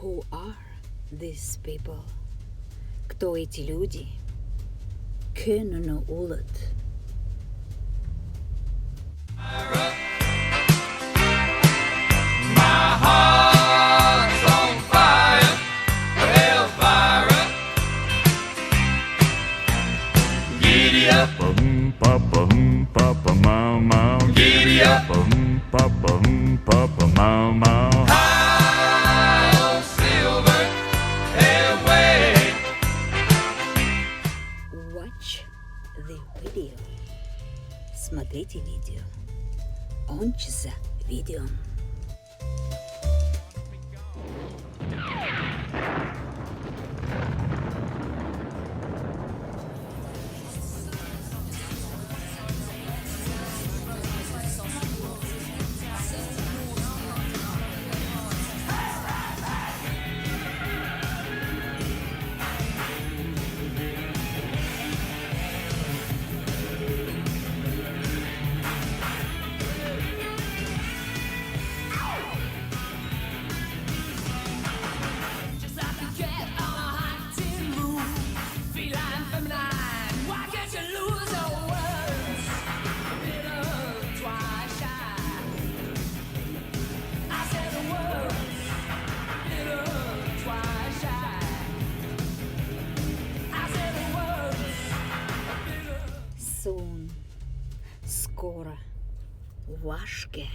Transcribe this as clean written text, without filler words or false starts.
Who are these people? Кто эти люди? Кенна улет. Giddy up, papa, papa, mama. Giddy up, papa, papa, mama. High on silver airway. Watch the video. Смотрите видео. Он за видео. Soon. Скоро. Важке.